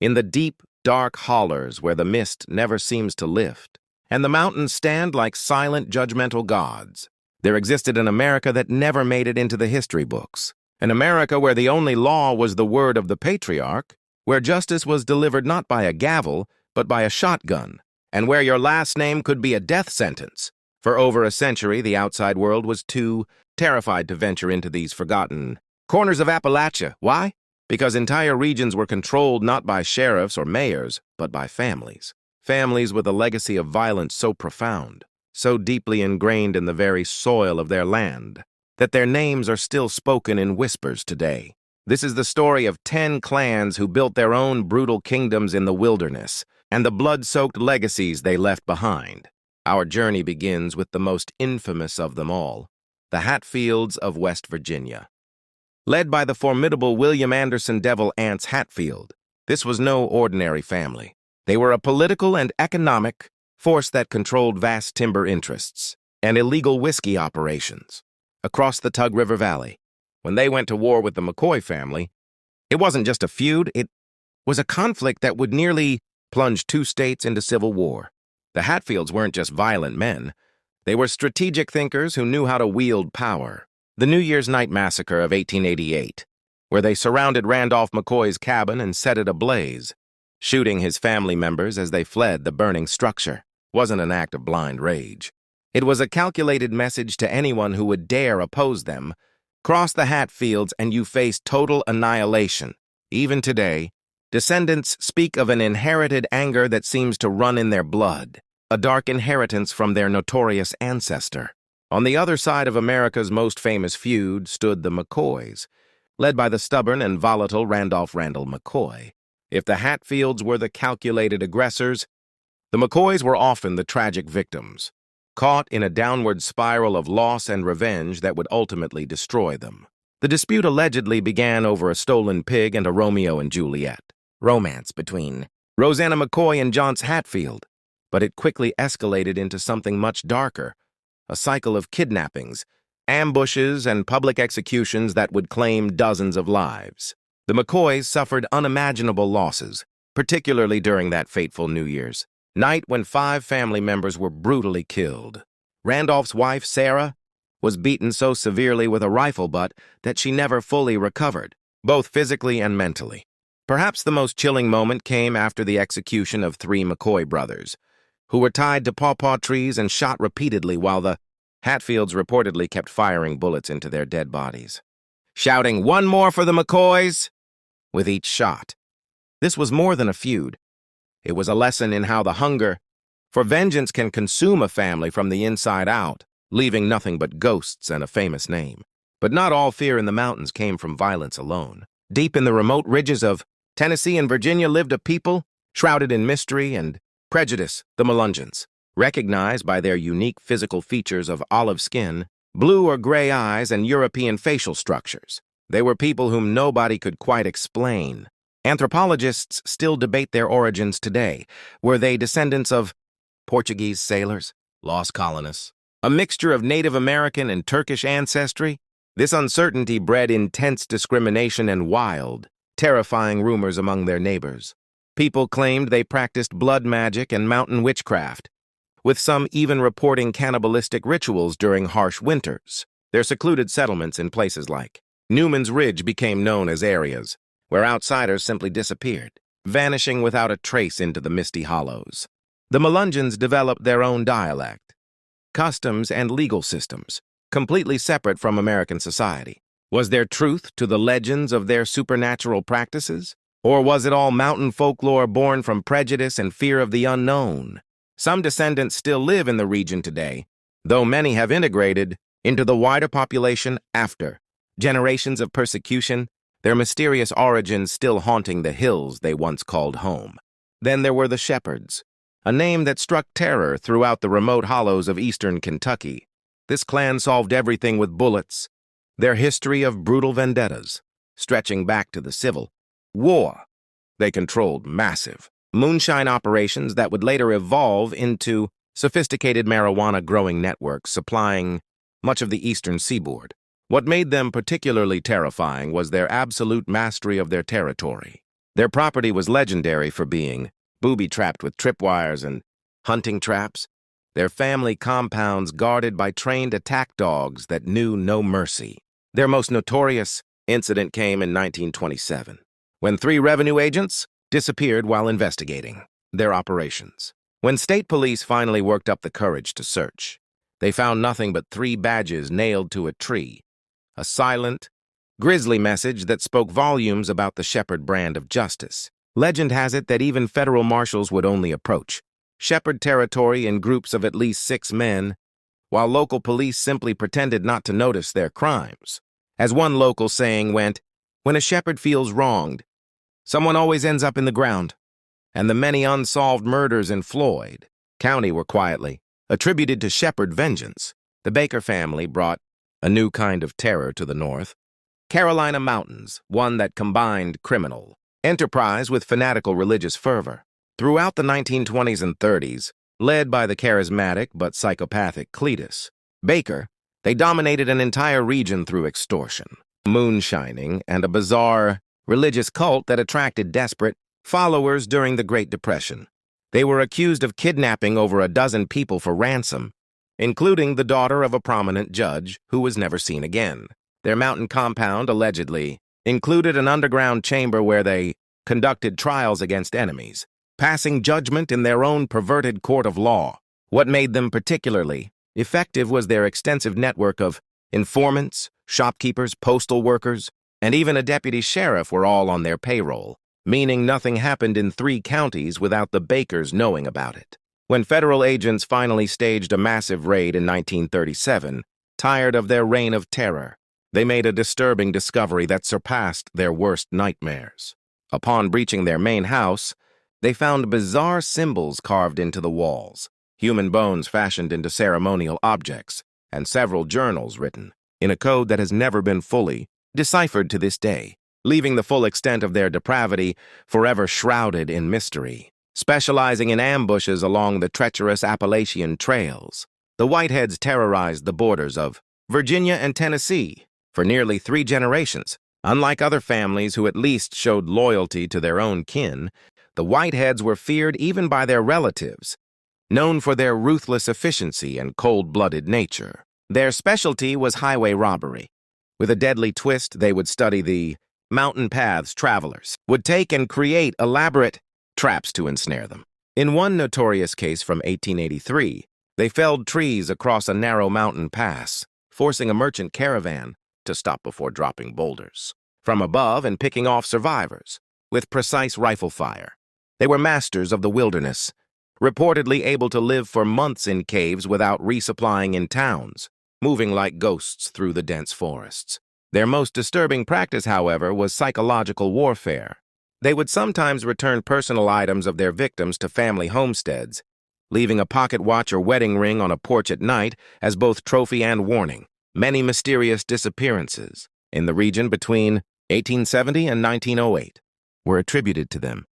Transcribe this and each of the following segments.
in the deep, dark hollers where the mist never seems to lift, and the mountains stand like silent, judgmental gods. There existed an America that never made it into the history books, an America where the only law was the word of the patriarch, where justice was delivered not by a gavel, but by a shotgun, and where your last name could be a death sentence. For over a century, the outside world was too terrified to venture into these forgotten corners of Appalachia. Why? Because entire regions were controlled not by sheriffs or mayors, but by families. Families with a legacy of violence so profound, so deeply ingrained in the very soil of their land, that their names are still spoken in whispers today. This is the story of 10 clans who built their own brutal kingdoms in the wilderness, and the blood-soaked legacies they left behind. Our journey begins with the most infamous of them all, the Hatfields of West Virginia. Led by the formidable William Anderson Devil Anse Hatfield, this was no ordinary family. They were a political and economic force that controlled vast timber interests and illegal whiskey operations across the Tug River Valley. When they went to war with the McCoy family, it wasn't just a feud, it was a conflict that would nearly plunge 2 states into civil war. The Hatfields weren't just violent men. They were strategic thinkers who knew how to wield power. The New Year's Night Massacre of 1888, where they surrounded Randolph McCoy's cabin and set it ablaze, shooting his family members as they fled the burning structure, wasn't an act of blind rage. It was a calculated message to anyone who would dare oppose them. Cross the Hatfields and you face total annihilation. Even today, descendants speak of an inherited anger that seems to run in their blood, a dark inheritance from their notorious ancestor. On the other side of America's most famous feud stood the McCoys, led by the stubborn and volatile Randolph Randall McCoy. If the Hatfields were the calculated aggressors, the McCoys were often the tragic victims, caught in a downward spiral of loss and revenge that would ultimately destroy them. The dispute allegedly began over a stolen pig and a Romeo and Juliet romance between Rosanna McCoy and John Hatfield, but it quickly escalated into something much darker, a cycle of kidnappings, ambushes, and public executions that would claim dozens of lives. The McCoys suffered unimaginable losses, particularly during that fateful New Year's night when 5 family members were brutally killed. Randolph's wife, Sarah, was beaten so severely with a rifle butt that she never fully recovered, both physically and mentally. Perhaps the most chilling moment came after the execution of 3 McCoy brothers, who were tied to pawpaw trees and shot repeatedly while the Hatfields reportedly kept firing bullets into their dead bodies, shouting, "One more for the McCoys!" with each shot. This was more than a feud. It was a lesson in how the hunger for vengeance can consume a family from the inside out, leaving nothing but ghosts and a famous name. But not all fear in the mountains came from violence alone. Deep in the remote ridges of Tennessee and Virginia lived a people shrouded in mystery and prejudice, the Melungeons. Recognized by their unique physical features of olive skin, blue or gray eyes, and European facial structures. They were people whom nobody could quite explain. Anthropologists still debate their origins today. Were they descendants of Portuguese sailors, lost colonists, a mixture of Native American and Turkish ancestry? This uncertainty bred intense discrimination and wild, terrifying rumors among their neighbors. People claimed they practiced blood magic and mountain witchcraft, with some even reporting cannibalistic rituals during harsh winters. Their secluded settlements in places like Newman's Ridge became known as areas where outsiders simply disappeared, vanishing without a trace into the misty hollows. The Melungeons developed their own dialect, customs, and legal systems, completely separate from American society. Was there truth to the legends of their supernatural practices? Or was it all mountain folklore born from prejudice and fear of the unknown? Some descendants still live in the region today, though many have integrated into the wider population after generations of persecution, their mysterious origins still haunting the hills they once called home. Then there were the Shepherds, a name that struck terror throughout the remote hollows of eastern Kentucky. This clan solved everything with bullets, their history of brutal vendettas, stretching back to the Civil War. They controlled massive moonshine operations that would later evolve into sophisticated marijuana-growing networks supplying much of the eastern seaboard. What made them particularly terrifying was their absolute mastery of their territory. Their property was legendary for being booby-trapped with tripwires and hunting traps, their family compounds guarded by trained attack dogs that knew no mercy. Their most notorious incident came in 1927, when 3 revenue agents disappeared while investigating their operations. When state police finally worked up the courage to search, they found nothing but 3 badges nailed to a tree, a silent, grisly message that spoke volumes about the Shepherd brand of justice. Legend has it that even federal marshals would only approach Shepherd territory in groups of at least 6 men, while local police simply pretended not to notice their crimes. As one local saying went, "When a shepherd feels wronged, someone always ends up in the ground." And the many unsolved murders in Floyd County were quietly attributed to shepherd vengeance. The Baker family brought a new kind of terror to the North Carolina mountains, one that combined criminal enterprise with fanatical religious fervor. Throughout the 1920s and 30s, led by the charismatic but psychopathic Cletus Baker, they dominated an entire region through extortion, moonshining, and a bizarre religious cult that attracted desperate followers during the Great Depression. They were accused of kidnapping over a dozen people for ransom, including the daughter of a prominent judge who was never seen again. Their mountain compound allegedly included an underground chamber where they conducted trials against enemies, passing judgment in their own perverted court of law. What made them particularly effective was their extensive network of informants, shopkeepers, postal workers, and even a deputy sheriff were all on their payroll, meaning nothing happened in 3 counties without the Bakers knowing about it. When federal agents finally staged a massive raid in 1937, tired of their reign of terror, they made a disturbing discovery that surpassed their worst nightmares. Upon breaching their main house, they found bizarre symbols carved into the walls, human bones fashioned into ceremonial objects, and several journals written in a code that has never been fully deciphered to this day, leaving the full extent of their depravity forever shrouded in mystery. Specializing in ambushes along the treacherous Appalachian trails, the Whiteheads terrorized the borders of Virginia and Tennessee for nearly 3 generations. Unlike other families who at least showed loyalty to their own kin, the Whiteheads were feared even by their relatives, known for their ruthless efficiency and cold-blooded nature. Their specialty was highway robbery. With a deadly twist, they would study the mountain paths travelers would take and create elaborate traps to ensnare them. In one notorious case from 1883, they felled trees across a narrow mountain pass, forcing a merchant caravan to stop before dropping boulders from above and picking off survivors with precise rifle fire. They were masters of the wilderness, reportedly able to live for months in caves without resupplying in towns, moving like ghosts through the dense forests. Their most disturbing practice, however, was psychological warfare. They would sometimes return personal items of their victims to family homesteads, leaving a pocket watch or wedding ring on a porch at night as both trophy and warning. Many mysterious disappearances in the region between 1870 and 1908 were attributed to them,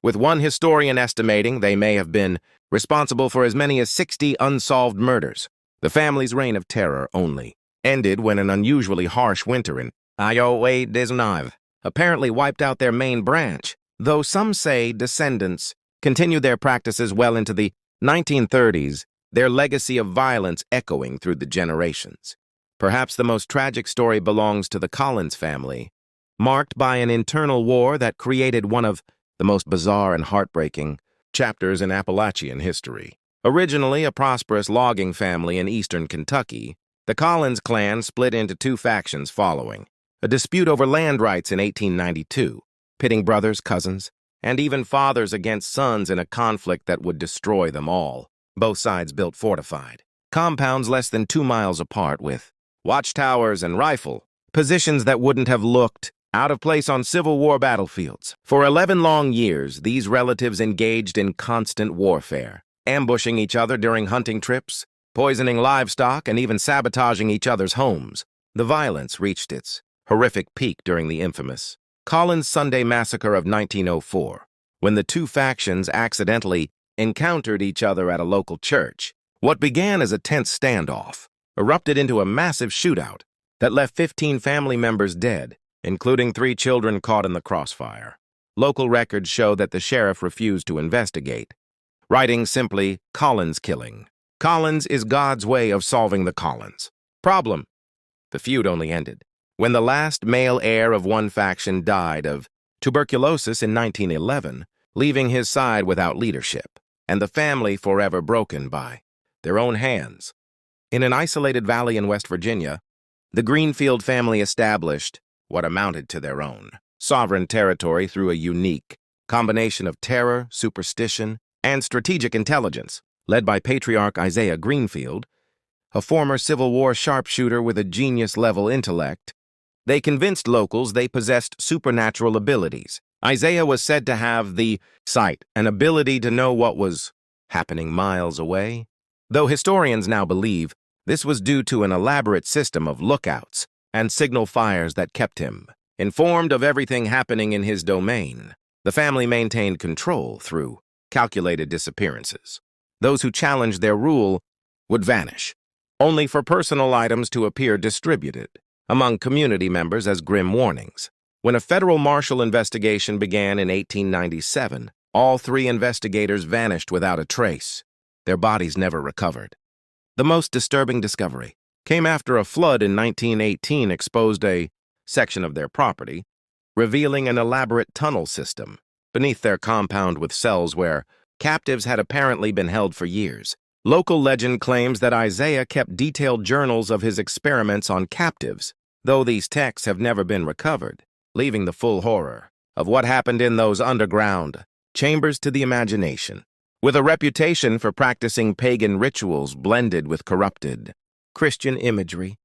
with one historian estimating they may have been responsible for as many as 60 unsolved murders. The family's reign of terror only ended when an unusually harsh winter in 1819 apparently wiped out their main branch, though some say descendants continued their practices well into the 1930s, their legacy of violence echoing through the generations. Perhaps the most tragic story belongs to the Collins family, marked by an internal war that created one of the most bizarre and heartbreaking chapters in Appalachian history. Originally a prosperous logging family in eastern Kentucky, the Collins clan split into 2 factions following a dispute over land rights in 1892, pitting brothers, cousins, and even fathers against sons in a conflict that would destroy them all. Both sides built fortified compounds less than 2 miles apart with watchtowers and rifle positions that wouldn't have looked out of place on Civil War battlefields. For 11 long years, these relatives engaged in constant warfare, ambushing each other during hunting trips, poisoning livestock, and even sabotaging each other's homes. The violence reached its horrific peak during the infamous Collins Sunday Massacre of 1904, when the 2 factions accidentally encountered each other at a local church. What began as a tense standoff erupted into a massive shootout that left 15 family members dead, including 3 children caught in the crossfire. local records show that the sheriff refused to investigate, writing simply, "Collins killing." Collins is God's way of solving the Collins problem. The feud only ended when the last male heir of one faction died of tuberculosis in 1911, leaving his side without leadership, and the family forever broken by their own hands. In an isolated valley in West Virginia, the Greenfield family established what amounted to their own sovereign territory through a unique combination of terror, superstition, and strategic intelligence, led by patriarch Isaiah Greenfield, a former Civil War sharpshooter with a genius-level intellect. They convinced locals they possessed supernatural abilities. Isaiah was said to have the sight, an ability to know what was happening miles away, though historians now believe this was due to an elaborate system of lookouts and signal fires that kept him informed of everything happening in his domain. The family maintained control through calculated disappearances. Those who challenged their rule would vanish, only for personal items to appear distributed among community members as grim warnings. When a federal marshal investigation began in 1897, all three investigators vanished without a trace. Their bodies never recovered. The most disturbing discovery came after a flood in 1918 exposed a section of their property, revealing an elaborate tunnel system beneath their compound with cells where captives had apparently been held for years. Local legend claims that Isaiah kept detailed journals of his experiments on captives, though these texts have never been recovered, leaving the full horror of what happened in those underground chambers to the imagination. With a reputation for practicing pagan rituals blended with corrupted Christian imagery,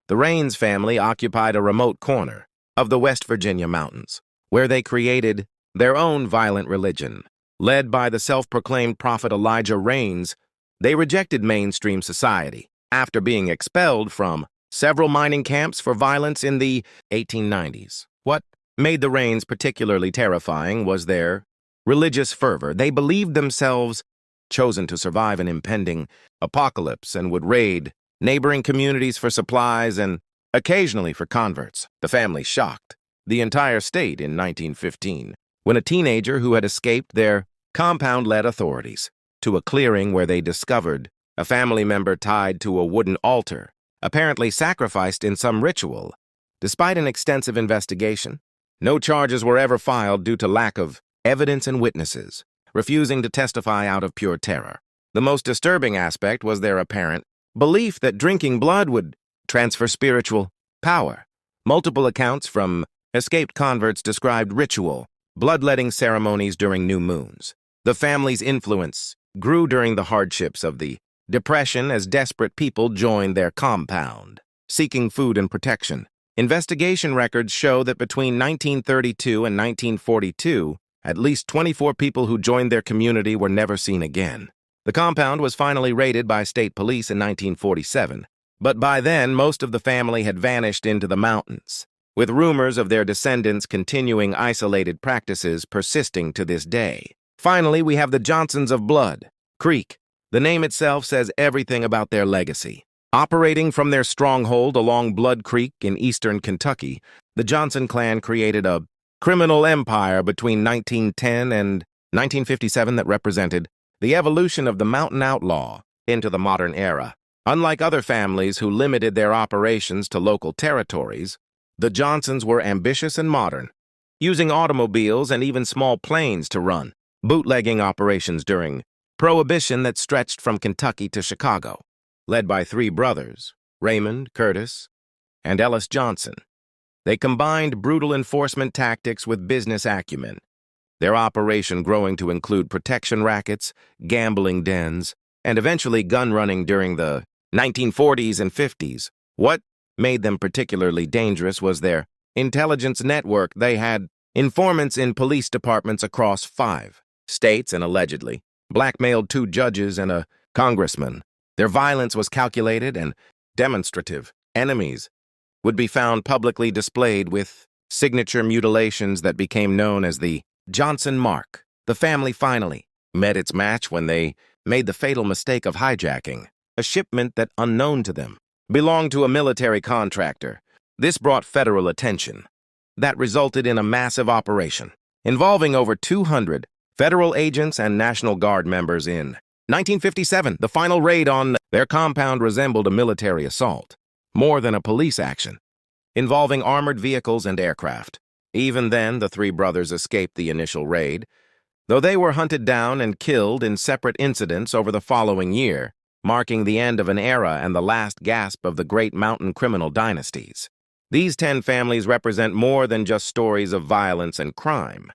the Raines family occupied a remote corner of the West Virginia mountains, where they created their own violent religion. Led by the self-proclaimed prophet Elijah Raines, they rejected mainstream society after being expelled from several mining camps for violence in the 1890s. What made the Raines particularly terrifying was their religious fervor. They believed themselves chosen to survive an impending apocalypse and would raid neighboring communities for supplies and occasionally for converts. The family shocked the entire state in 1915 when a teenager who had escaped their compound led authorities to a clearing where they discovered a family member tied to a wooden altar, apparently sacrificed in some ritual. Despite an extensive investigation, no charges were ever filed due to lack of evidence and witnesses, refusing to testify out of pure terror. The most disturbing aspect was their apparent belief that drinking blood would transfer spiritual power. Multiple accounts from escaped converts described ritual bloodletting ceremonies during new moons. The family's influence grew during the hardships of the Depression as desperate people joined their compound, seeking food and protection. Investigation records show that between 1932 and 1942, at least 24 people who joined their community were never seen again. The compound was finally raided by state police in 1947, but by then most of the family had vanished into the mountains, with rumors of their descendants continuing isolated practices persisting to this day. Finally, we have the Johnsons of Blood Creek. The name itself says everything about their legacy. Operating from their stronghold along Blood Creek in eastern Kentucky, the Johnson clan created a criminal empire between 1910 and 1957 that represented the evolution of the mountain outlaw into the modern era. Unlike other families who limited their operations to local territories, the Johnsons were ambitious and modern, using automobiles and even small planes to run bootlegging operations during Prohibition that stretched from Kentucky to Chicago. Led by three brothers, Raymond, Curtis, and Ellis Johnson, they combined brutal enforcement tactics with business acumen, their operation growing to include protection rackets, gambling dens, and eventually gun running during the 1940s and 50s. What made them particularly dangerous was their intelligence network. They had informants in police departments across 5 states and allegedly blackmailed 2 judges and a congressman. Their violence was calculated and demonstrative. Enemies would be found publicly displayed with signature mutilations that became known as the Johnson Mark. The family finally met its match when they made the fatal mistake of hijacking a shipment that, unknown to them, belonged to a military contractor. This brought federal attention. That resulted in a massive operation involving over 200 federal agents and National Guard members in 1957. The final raid on their compound resembled a military assault, more than a police action, involving armored vehicles and aircraft. Even then, the three brothers escaped the initial raid, though they were hunted down and killed in separate incidents over the following year, marking the end of an era and the last gasp of the great mountain criminal dynasties. These 10 families represent more than just stories of violence and crime.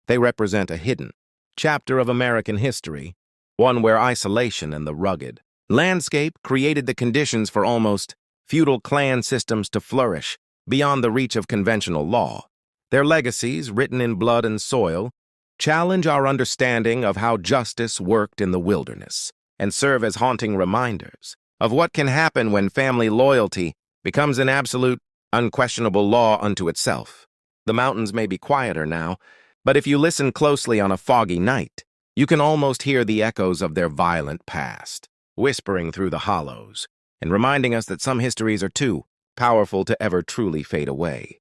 They represent a hidden chapter of American history, one where isolation and the rugged landscape created the conditions for almost feudal clan systems to flourish beyond the reach of conventional law. Their legacies, written in blood and soil, challenge our understanding of how justice worked in the wilderness and serve as haunting reminders of what can happen when family loyalty becomes an absolute, unquestionable law unto itself. The mountains may be quieter now, but if you listen closely on a foggy night, you can almost hear the echoes of their violent past, whispering through the hollows and reminding us that some histories are too powerful to ever truly fade away.